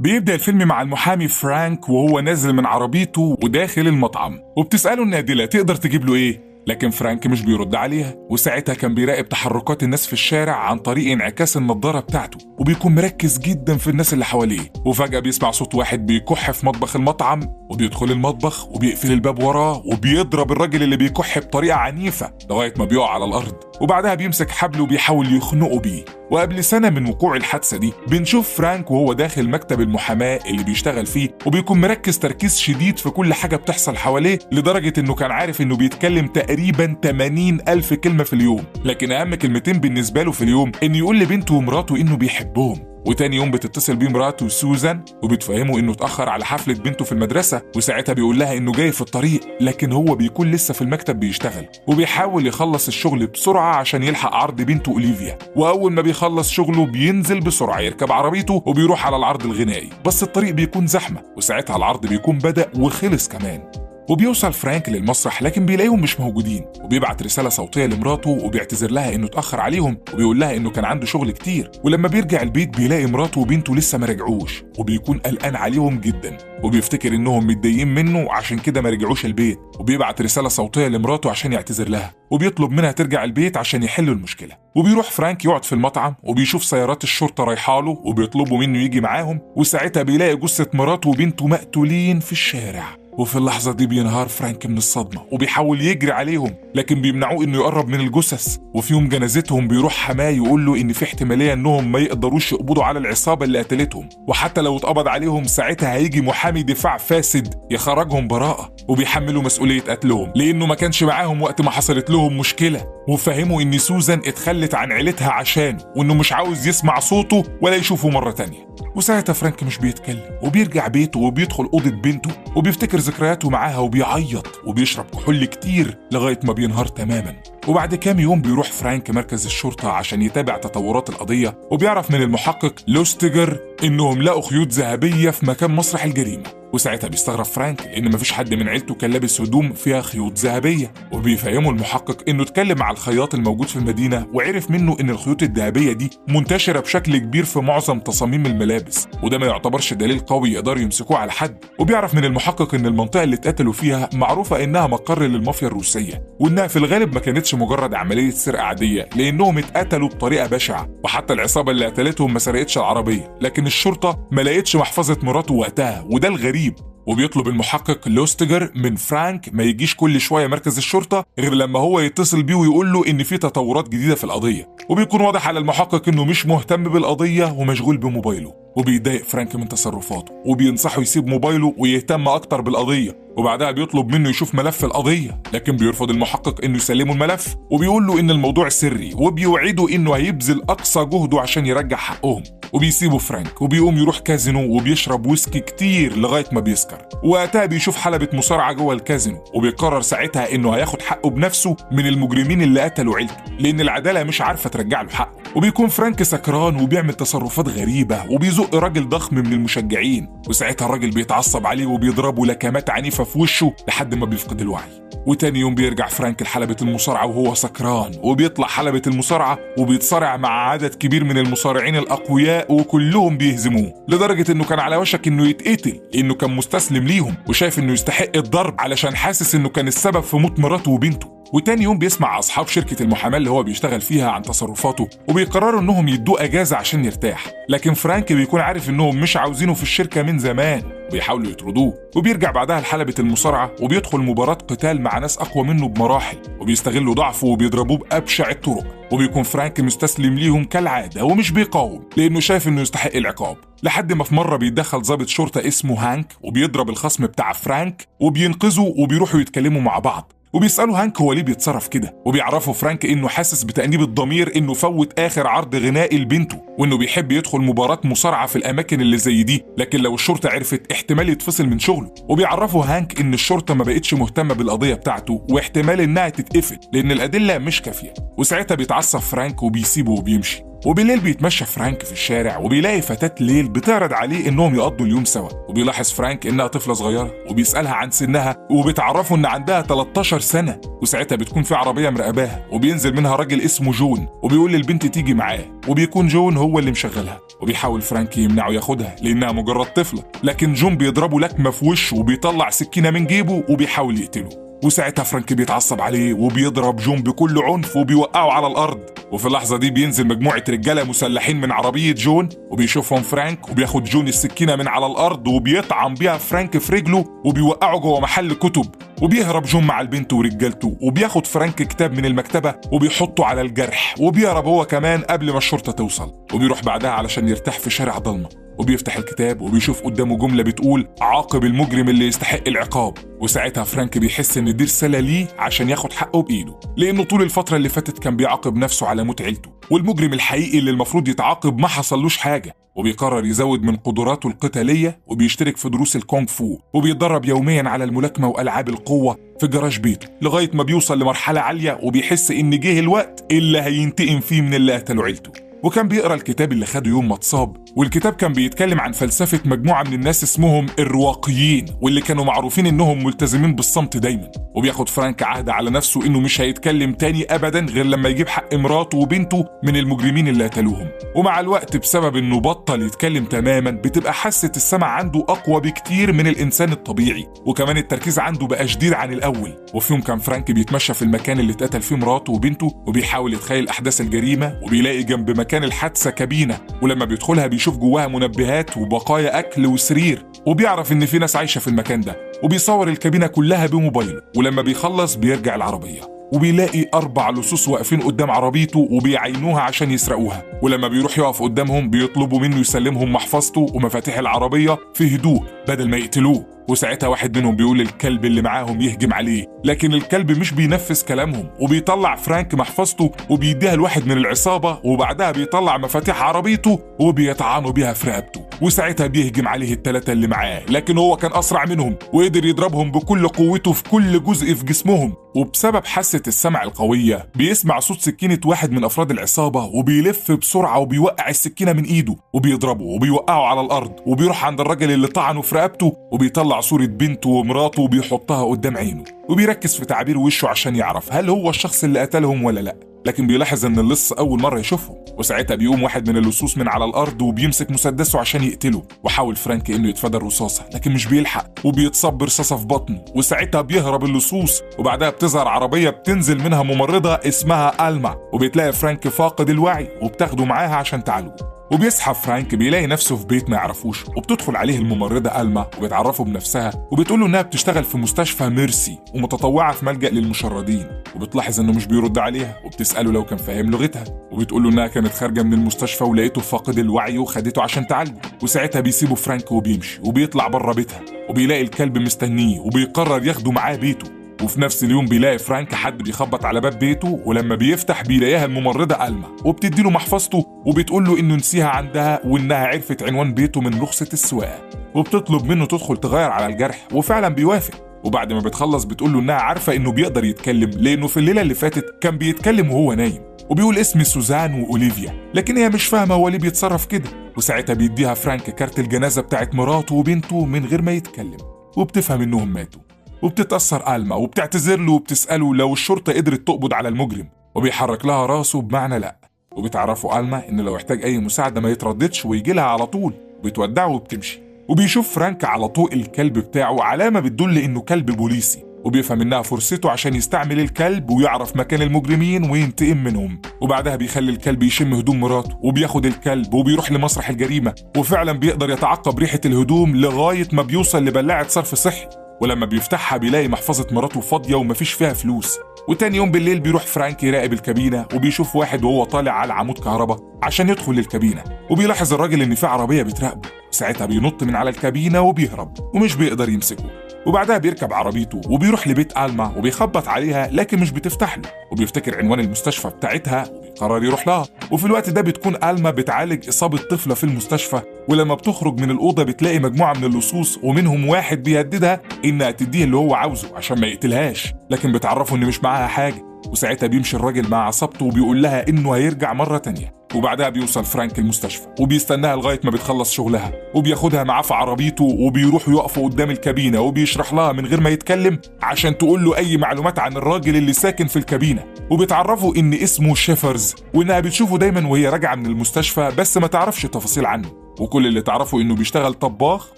بيبدأ الفيلم مع المحامي فرانك وهو نازل من عربيته وداخل المطعم، وبتسأله النادلة تقدر تجيب له ايه؟ لكن فرانك مش بيرد عليها، وساعتها كان بيراقب تحركات الناس في الشارع عن طريق انعكاس النضارة بتاعته، وبيكون مركز جدا في الناس اللي حواليه. وفجأة بيسمع صوت واحد بيكح في مطبخ المطعم، وبيدخل المطبخ وبيقفل الباب وراه وبيضرب الراجل اللي بيكح بطريقة عنيفة لغاية ما بيقع على الأرض، وبعدها بيمسك حبل وبيحاول يخنقه بيه. وقبل سنة من وقوع الحادثة دي بنشوف فرانك وهو داخل مكتب المحاماة اللي بيشتغل فيه، وبيكون مركز تركيز شديد في كل حاجة بتحصل حواليه، لدرجة انه كان عارف انه بيتكلم تقريبا 80,000 كلمة في اليوم. لكن اهم كلمتين بالنسبة له في اليوم انه يقول لبنته ومراته انه بيحبهم. وتاني يوم بتتصل بيه مراته سوزان وبتفهمه انه اتأخر على حفلة بنته في المدرسة، وساعتها بيقول لها انه جاي في الطريق، لكن هو بيكون لسه في المكتب بيشتغل، وبيحاول يخلص الشغل بسرعة عشان يلحق عرض بنته أوليفيا. واول ما بيخلص شغله بينزل بسرعة يركب عربيته وبيروح على العرض الغنائي، بس الطريق بيكون زحمة، وساعتها العرض بيكون بدأ وخلص كمان. وبيوصل فرانك للمسرح لكن بيلاقيهم مش موجودين، وبيبعت رسالة صوتية لمراته وبيعتذر لها انه اتأخر عليهم، وبيقول لها انه كان عنده شغل كتير. ولما بيرجع البيت بيلاقي مراته وبنته لسه ما رجعوش، وبيكون قلقان عليهم جدا، وبيفتكر انهم متضايقين منه عشان كده ما رجعوش البيت. وبيبعت رسالة صوتية لمراته عشان يعتذر لها، وبيطلب منها ترجع البيت عشان يحلوا المشكلة. وبيروح فرانك يقعد في المطعم وبيشوف سيارات الشرطة رايحة له وبيطلبوا منه يجي معاهم، وساعتها بيلاقي جثة مراته وبنته مقتولين في الشارع. وفي اللحظة دي بينهار فرانك من الصدمة وبيحاول يجري عليهم، لكن بيمنعوه انه يقرب من الجثث. وفي يوم جنازتهم بيروح حماه يقول له ان في احتمالية انهم ما يقدروش يقبضوا على العصابة اللي قتلتهم، وحتى لو اتقبض عليهم ساعتها هيجي محامي دفاع فاسد يخرجهم براءة، وبيحملوا مسؤولية قتلهم لانه ما كانش معاهم وقت ما حصلت لهم مشكلة. وفهموا ان سوزان اتخلت عن عيلتها عشانه، وانه مش عاوز يسمع صوته ولا يشوفه مرة تانية. وساعتها فرانك مش بيتكلم، وبيرجع بيته وبيدخل أوضة بنته وبيفتكر ذكرياته معاها وبيعيط، وبيشرب كحول كتير لغاية ما بينهار تماما. وبعد كام يوم بيروح فرانك مركز الشرطة عشان يتابع تطورات القضية، وبيعرف من المحقق لوستيجر إنهم لقوا خيوط ذهبية في مكان مسرح الجريمة. وساعتها بيستغرب فرانك لأن مفيش حد من عيلته كان لابس هدوم فيها خيوط ذهبية، وبيفهمه المحقق إنه اتكلم مع الخياط الموجود في المدينة وعرف منه إن الخيوط الذهبية دي منتشرة بشكل كبير في معظم تصاميم الملابس، وده ما يعتبرش دليل قوي يقدروا يمسكوه على حد. وبيعرف من المحقق إن المنطقة اللي اتقتلوا فيها معروفة إنها مقر للمافيا الروسية، وإنها في الغالب ما كانتش مجرد عملية سرقة عادية، لأنهم اتقتلوا بطريقة بشعة. وحتى العصابة اللي قتلتهم ما سرقتش العربية، لكن الشرطة ما لقيتش محفظة مراته وقتها، وده الغريب. وبيطلب المحقق لوستيجر من فرانك ما يجيش كل شوية مركز الشرطة غير لما هو يتصل بيه ويقول له إن في تطورات جديدة في القضية. وبيكون واضح على المحقق إنه مش مهتم بالقضية ومشغول بموبايله، وبيضايق فرانك من تصرفاته وبينصحه يسيب موبايله ويهتم أكتر بالقضية. وبعدها بيطلب منه يشوف ملف القضية، لكن بيرفض المحقق إنه يسلمه الملف، وبيقول له إن الموضوع سري، وبيوعده إنه هيبذل أقصى جهده عشان يرجع حقهم. وبيسيبه فرانك وبيقوم يروح كازينو وبيشرب ويسكي كتير لغاية ما بيسكر. وقتها بيشوف حلبة مصارعة جوه الكازينو، وبيقرر ساعتها إنه هياخد حقه بنفسه من المجرمين اللي قتلوا عيلته، لأن العدالة مش عارفة ترجع له حقه. وبيكون فرانك سكران وبيعمل تصرفات غريبة وبيزق راجل ضخم من المشجعين، وساعتها الراجل بيتعصب عليه وبيضربه لكمات عنيفة في وشه لحد ما بيفقد الوعي. وتاني يوم بيرجع فرانك لحلبة المصارعة وهو سكران، وبيطلع حلبة المصارعة وبيتصارع مع عدد كبير من المصارعين الأقوياء وكلهم بيهزموه، لدرجة إنه كان على وشك إنه يتقتل لأنه كان مستسلم ليهم وشايف إنه يستحق الضرب علشان حاسس إنه كان السبب في موت مراته وبنته. وتاني يوم بيسمع أصحاب شركة المحاماة اللي هو بيشتغل فيها عن تصرفاته، وبيقرروا إنهم يدوه أجازة عشان يرتاح، لكن فرانك بيكون عارف إنهم مش عاوزينه في الشركة من زمان، بيحاولوا يطردوه. وبيرجع بعدها لحلبة المصارعة وبيدخل مباراة قتال مع ناس أقوى منه بمراحل، وبيستغلوا ضعفه وبيضربوه بأبشع الطرق. وبيكون فرانك مستسلم ليهم كالعادة ومش بيقاوم لأنه شايف إنه يستحق العقاب، لحد ما في مرة بيتدخل ضابط شرطة اسمه هانك وبيضرب الخصم بتاع فرانك وبينقذه، وبيروحوا يتكلموا مع بعض. وبيسألوا هانك هو ليه بيتصرف كده، وبيعرفوا فرانك إنه حاسس بتأنيب الضمير إنه فوت آخر عرض غنائي لبنته، وإنه بيحب يدخل مباراة مصارعة في الأماكن اللي زي دي، لكن لو الشرطة عرفت احتمال يتفصل من شغله. وبيعرفوا هانك إن الشرطة ما بقتش مهتمة بالقضية بتاعته، واحتمال إنها تتقفل لأن الأدلة مش كافية. وساعتها بيتعصب فرانك وبيسيبه وبيمشي. وبالليل بيتمشى فرانك في الشارع وبيلاقي فتاة ليل بتعرض عليه انهم يقضوا اليوم سوا، وبيلاحظ فرانك انها طفلة صغيرة وبيسألها عن سنها وبتعرفه ان عندها 13 سنة. وساعتها بتكون في عربية مراقباها وبينزل منها راجل اسمه جون وبيقول للبنت تيجي معاه، وبيكون جون هو اللي مشغلها. وبيحاول فرانك يمنعه ياخدها لانها مجرد طفلة، لكن جون بيضربه لكمة في وشه وبيطلع سكينة من جيبه وبيحاول يقتله. وساعتها فرانك بيتعصب عليه وبيضرب جون بكل عنف وبيوقعه على الارض. وفي اللحظه دي بينزل مجموعه رجاله مسلحين من عربيه جون وبيشوفهم فرانك وبياخد جون السكينه من على الارض وبيطعن بيها فرانك في رجله وبيوقعه جوه محل كتب. وبيهرب جون مع البنت ورجالته وبياخد فرانك كتاب من المكتبه وبيحطه على الجرح وبيهرب هو كمان قبل ما الشرطه توصل. وبيروح بعدها علشان يرتاح في شارع ضلمه وبيفتح الكتاب وبيشوف قدامه جملة بتقول عاقب المجرم اللي يستحق العقاب. وساعتها فرانك بيحس ان دي رسالة ليه عشان ياخد حقه بإيده، لأنه طول الفترة اللي فاتت كان بيعاقب نفسه على موت عيلته، والمجرم الحقيقي اللي المفروض يتعاقب ما حصلوش حاجة. وبيقرر يزود من قدراته القتالية وبيشترك في دروس الكونغ فو وبيتدرب يوميا على الملاكمة وألعاب القوة في جراج بيته لغاية ما بيوصل لمرحلة عالية وبيحس ان جه الوقت اللي هينتقم فيه من اللي قتلوا عيلته. وكان بيقرأ الكتاب اللي خده يوم ما اتصاب، والكتاب كان بيتكلم عن فلسفة مجموعة من الناس اسمهم الرواقيين واللي كانوا معروفين انهم ملتزمين بالصمت دايما. وبياخد فرانك عهد على نفسه انه مش هيتكلم تاني ابدا غير لما يجيب حق مراته وبنته من المجرمين اللي قتلوهم. ومع الوقت بسبب انه بطل يتكلم تماما بتبقى حاسة السمع عنده اقوى بكتير من الانسان الطبيعي، وكمان التركيز عنده بقى شديد عن الاول. وفي يوم كان فرانك بيتمشى في المكان اللي اتقتل فيه مراته وبنته وبيحاول يتخيل احداث الجريمة وبيلاقي جنب مكان الحادثة كابينة، ولما بيدخلها بيشوف جواها منبهات وبقايا أكل وسرير، وبيعرف إن في ناس عايشة في المكان ده، وبيصور الكابينة كلها بموبايله. ولما بيخلص بيرجع العربية وبيلاقي 4 لصوص واقفين قدام عربيته وبيعينوها عشان يسرقوها. ولما بيروح يقف قدامهم بيطلبوا منه يسلمهم محفظته ومفاتيح العربية في هدوء بدل ما يقتلوه. وساعتها واحد منهم بيقول للكلب اللي معاهم يهجم عليه، لكن الكلب مش بينفذ كلامهم وبيطلع فرانك محفظته وبيديها لواحد من العصابة، وبعدها بيطلع مفاتيح عربيته وبيطعنوا بيها في رقبته. وساعتها بيهجم عليه ال3 اللي معاه، لكن هو كان أسرع منهم وقدر يضربهم بكل قوته في كل جزء في جسمهم. وبسبب حاسة السمع القوية بيسمع صوت سكينة واحد من أفراد العصابة وبيلف بسرعة وبيوقع السكينة من إيده وبيضربه وبيوقعه على الأرض، وبيروح عند الراجل اللي طعنه في رقبته وبيطلع صورة بنته ومراته وبيحطها قدام عينه، وبيركز في تعبير وشه عشان يعرف هل هو الشخص اللي قتلهم ولا لأ. لكن بيلاحظ ان اللص اول مره يشوفهم، وساعتها بيقوم واحد من اللصوص من على الارض وبيمسك مسدسه عشان يقتله. وحاول فرانك انه يتفادى الرصاصه لكن مش بيلحق وبيتصاب برصاصه في بطنه، وساعتها بيهرب اللصوص. وبعدها بتظهر عربيه بتنزل منها ممرضه اسمها ألما، وبتلاقي فرانك فاقد الوعي وبتاخده معاها عشان تعالجه. وبيصحى فرانك بيلاقي نفسه في بيت ما يعرفوش، وبتدخل عليه الممرضة ألما وبتعرفه بنفسها وبتقوله إنها بتشتغل في مستشفى ميرسي ومتطوعة في ملجأ للمشردين. وبتلاحظ إنه مش بيرد عليها وبتسأله لو كان فاهم لغتها، وبتقوله إنها كانت خارجة من المستشفى ولقيته فاقد الوعي وخدته عشان تعالجه. وساعتها بيسيبه فرانك وبيمشي وبيطلع بره بيتها وبيلاقي الكلب مستنيه وبيقرر ياخده معاه بيته. وفي نفس اليوم بيلاقي فرانك حد بيخبط على باب بيته، ولما بيفتح بيلاقيها الممرضة ألما وبتديله محفظته وبتقول له إنه نسيها عندها وإنها عرفت عنوان بيته من رخصة السواقة، وبتطلب منه تدخل تغير على الجرح وفعلا بيوافق. وبعد ما بتخلص بتقول له إنها عارفة إنه بيقدر يتكلم لأنه في الليلة اللي فاتت كان بيتكلم وهو نايم، وبيقول اسم سوزان وأوليفيا، لكن هي مش فاهمة هو ليه بيتصرف كده. وساعتها بيديها فرانك كارت الجنازة بتاعت مراته وبنته من غير ما يتكلم، وبتفهم إنهم ماتوا. وبتتأثر ألما وبتعتذر له وبتسأله لو الشرطة قدرت تقبض على المجرم، وبيحرك لها راسه بمعنى لأ. وبتعرفه ألما إن لو احتاج أي مساعدة ما يترددش ويجي لها على طول، وبتودعه وبتمشي. وبيشوف فرانك على طوق الكلب بتاعه علامة بتدل إنه كلب بوليسي، وبيفهم إنها فرصته عشان يستعمل الكلب ويعرف مكان المجرمين وينتقم منهم. وبعدها بيخلي الكلب يشم هدوم مراته وبياخد الكلب وبيروح لمسرح الجريمة، وفعلا بيقدر يتعقب ريحة الهدوم لغاية ما بيوصل لبلاعة صرف صحي. ولما بيفتحها بيلاقي محفظة مراته فاضية ومفيش فيها فلوس. وتاني يوم بالليل بيروح فرانك يراقب الكابينة وبيشوف واحد وهو طالع على عمود كهرباء عشان يدخل للكابينة، وبيلاحظ الراجل ان في عربية بتراقبه. ساعتها بينط من على الكابينة وبيهرب ومش بيقدر يمسكه. وبعدها بيركب عربيته وبيروح لبيت ألما وبيخبط عليها لكن مش بتفتح له، وبيفتكر عنوان المستشفى بتاعتها وبيقرر يروح لها. وفي الوقت ده بتكون ألما بتعالج إصابة طفلة في المستشفى، ولما بتخرج من الأوضة بتلاقي مجموعة من اللصوص ومنهم واحد بيهددها إنها تديه اللي هو عاوزه عشان ما يقتلهاش، لكن بتعرفه إن مش معاها حاجة. وساعتها بيمشي الراجل مع عصابته وبيقول لها إنه هيرجع مرة تانية، وبعدها بيوصل فرانك المستشفى وبيستناها لغاية ما بتخلص شغلها، وبياخدها معاه في عربيته وبيروحوا يقفوا قدام الكابينة وبيشرح لها من غير ما يتكلم عشان تقول له أي معلومات عن الراجل اللي ساكن في الكابينة، وبتعرفه إن اسمه شيفرز وإنها بتشوفه دايما وهي راجعة من المستشفى بس ما تعرفش تفاصيل عنه، وكل اللي تعرفه إنه بيشتغل طباخ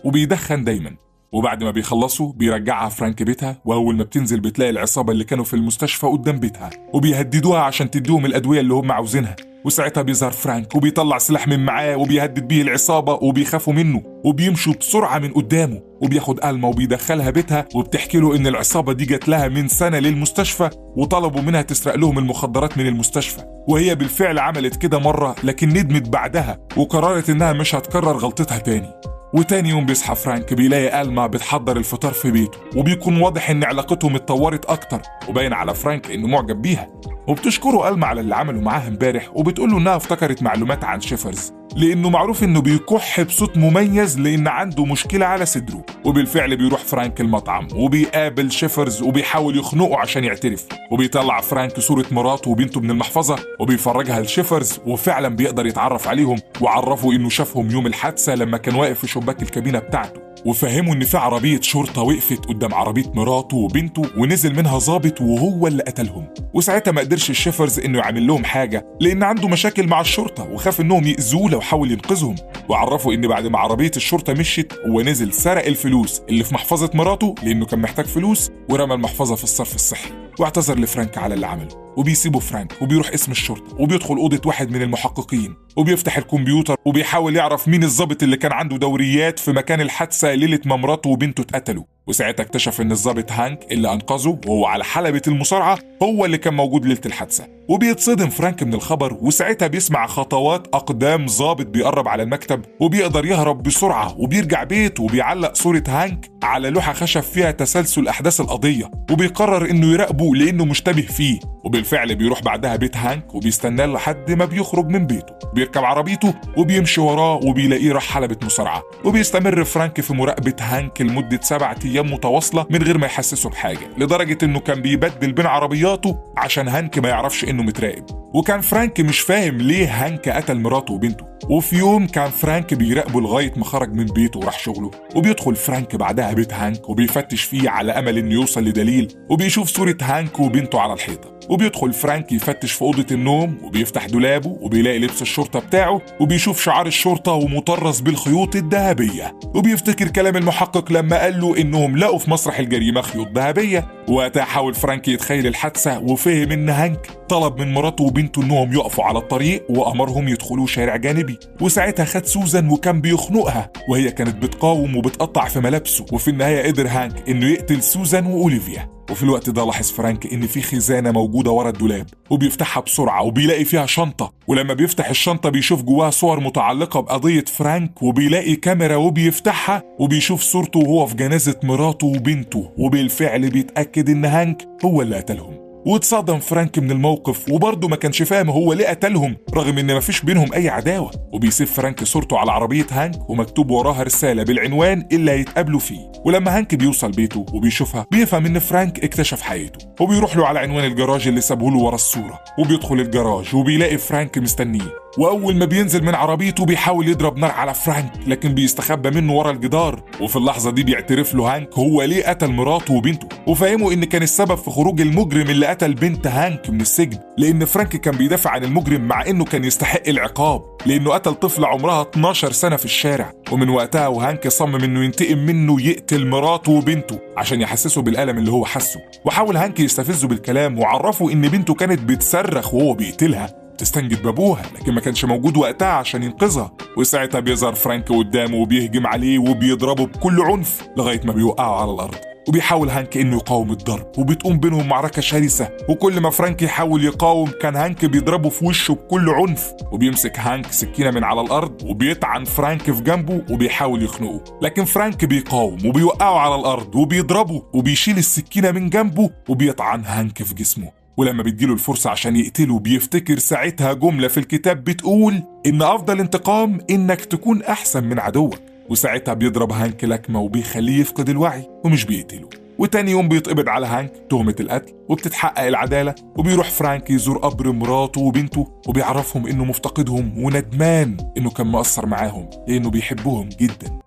وبيدخن دايما. وبعد ما بيخلصوا بيرجعها فرانك بيتها، وأول ما بتنزل بتلاقي العصابة اللي كانوا في المستشفى قدام بيتها وبيهددوها عشان تديهم الأدوية اللي هم عاوزينها. وساعتها بيظهر فرانك وبيطلع سلاح من معاه وبيهدد بيه العصابة وبيخافوا منه وبيمشوا بسرعة من قدامه، وبياخد ألما وبيدخلها بيتها وبتحكي له إن العصابة دي جات لها من سنة للمستشفى وطلبوا منها تسرق لهم المخدرات من المستشفى، وهي بالفعل عملت كده مرة لكن ندمت بعدها وقررت إنها مش هتكرر غلطتها تاني. وتاني يوم بيصحى فرانك بيلاقي ألما بتحضر الفطار في بيته، وبيكون واضح إن علاقتهم اتطورت أكتر وباين على فرانك إنه معجب بيها، وبتشكره ألما على اللي عمله معاها امبارح وبتقوله إنها افتكرت معلومات عن شيفرز لأنه معروف إنه بيكح بصوت مميز لأن عنده مشكلة على صدره. وبالفعل بيروح فرانك المطعم وبيقابل شيفرز وبيحاول يخنقه عشان يعترف، وبيطلع فرانك صورة مراته وبنته من المحفظة وبيفرجها لشيفرز، وفعلا بيقدر يتعرف عليهم وعرفوا إنه شافهم يوم الحادثة لما كان واقف في شباك الكابينة بتاعته، وفهموا إن في عربية شرطة وقفت قدام عربية مراته وبنته ونزل منها ضابط وهو اللي قتلهم. وساعتها ما قدرش الشيفرز إنه يعمل لهم حاجة لأن عنده مشاكل مع الشرطة وخاف إنهم يأذوه لو حاول ينقذهم، وعرفوا إن بعد ما عربية الشرطة مشيت هو نزل سرق الفلوس اللي في محفظة مراته لأنه كان محتاج فلوس ورمى المحفظة في الصرف الصحي، واعتذر لفرانك على اللي عمله. وبيسيبوا فرانك وبيروح اسم الشرطة وبيدخل أوضة واحد من المحققين وبيفتح الكمبيوتر وبيحاول يعرف مين الضابط اللي كان عنده دوريات في مكان الحادثة ليلة ما مراته وبنته اتقتلوا. وساعتها اكتشف ان الضابط هانك اللي انقذه وهو على حلبة المصارعة هو اللي كان موجود ليلة الحادثة. وبيتصدم فرانك من الخبر، وساعتها بيسمع خطوات اقدام ضابط بيقرب على المكتب وبيقدر يهرب بسرعة وبيرجع بيته وبيعلق صورة هانك على لوحة خشب فيها تسلسل احداث القضية، وبيقرر انه يراقبه لانه مشتبه فيه. وبالفعل بيروح بعدها بيت هانك وبيستناه لحد ما بيخرج من بيته، بيركب عربيته وبيمشي وراه وبيلاقيه راح حلبة مصارعة. وبيستمر فرانك في مراقبة هانك لمدة 7 أيام متواصلة من غير ما يحسسه بحاجة، لدرجة انه كان بيبدل بين عربياته عشان هانك ما يعرفش انه متراقب. وكان فرانك مش فاهم ليه هانك قتل مراته وبنته. وفي يوم كان فرانك بيراقبه لغاية ما خرج من بيته وراح شغله، وبيدخل فرانك بعدها بيت هانك وبيفتش فيه على أمل إنه يوصل لدليل، وبيشوف صورة هانك وبنته على الحيطة. وبيدخل فرانك يفتش في أوضة النوم وبيفتح دولابه وبيلاقي لبس الشرطة بتاعه وبيشوف شعار الشرطة ومطرز بالخيوط الذهبية، وبيفتكر كلام المحقق لما قال له إنهم لقوا في مسرح الجريمة خيوط ذهبية. وقتها حاول فرانك يتخيل الحادثة وفهم إن هانك طلب من مراته وبنته إنهم يقفوا على الطريق وأمرهم يدخلوا شارع جانبي، وساعتها خد سوزان وكان بيخنقها وهي كانت بتقاوم وبتقطع في ملابسه، وفي النهاية قدر هانك إنه يقتل سوزان وأوليفيا. وفي الوقت ده لاحظ فرانك إن في خزانة موجودة ورا الدولاب وبيفتحها بسرعة وبيلاقي فيها شنطة، ولما بيفتح الشنطة بيشوف جواها صور متعلقة بقضية فرانك، وبيلاقي كاميرا وبيفتحها وبيشوف صورته وهو في جنازة مراته وبنته، وبالفعل بيتأكد إن هانك هو اللي قتلهم. واتصدم فرانك من الموقف وبرضه ما كانش فاهم هو ليه قتلهم رغم ان مفيش بينهم اي عداوة. وبيسيب فرانك صورته على عربية هانك ومكتوب وراها رسالة بالعنوان اللي هيتقابلوا فيه. ولما هانك بيوصل بيته وبيشوفها بيفهم ان فرانك اكتشف حقيقته، وبيروح له على عنوان الجراج اللي سابه له ورا الصورة، وبيدخل الجراج وبيلاقي فرانك مستنيه. واول ما بينزل من عربيته بيحاول يضرب نار على فرانك لكن بيستخبى منه ورا الجدار. وفي اللحظة دي بيعترف له هانك هو ليه قتل مراته وبنته، وفهمه ان كان السبب في خروج المجرم اللي قتل بنت هانك من السجن، لان فرانك كان بيدافع عن المجرم مع انه كان يستحق العقاب لانه قتل طفلة عمرها 12 سنة في الشارع. ومن وقتها وهانك صمم انه ينتقم منه يقتل مراته وبنته عشان يحسسه بالألم اللي هو حسه. وحاول هانك يستفزه بالكلام وعرفه ان بنته كانت بتصرخ وهو بيقتلها تستنجد بابوها لكن ما كانش موجود وقتها عشان ينقذها. وساعتها بيظهر فرانك قدامه وبيهجم عليه وبيضربه بكل عنف لغاية ما بيوقعه على الأرض. وبيحاول هانك انه يقاوم الضرب وبتقوم بينهم معركة شرسة، وكل ما فرانك يحاول يقاوم كان هانك بيضربه في وشه بكل عنف. وبيمسك هانك سكينة من على الأرض وبيطعن فرانك في جنبه وبيحاول يخنقه، لكن فرانك بيقاوم وبيوقعه على الأرض وبيضربه وبيشيل السكينة من جنبه وبيطعن هانك في جسمه. ولما بتجيله الفرصة عشان يقتله بيفتكر ساعتها جملة في الكتاب بتقول إن أفضل انتقام إنك تكون أحسن من عدوك. وساعتها بيضرب هانك لكمة وبيخليه يفقد الوعي ومش بيقتله. وتاني يوم بيتقبض على هانك تهمة القتل وبتتحقق العدالة، وبيروح فرانك يزور قبر مراته وبنته وبيعرفهم إنه مفتقدهم وندمان إنه كان مقصر معاهم لأنه بيحبهم جدا.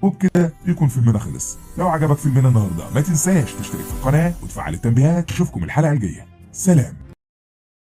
وبكده يكون فيلمنا خلص. لو عجبك فيلمنا النهارده ما تنساش تشترك في القناة وتفعل التنبيهات. اشوفكم الحلقة الجاية. سلام.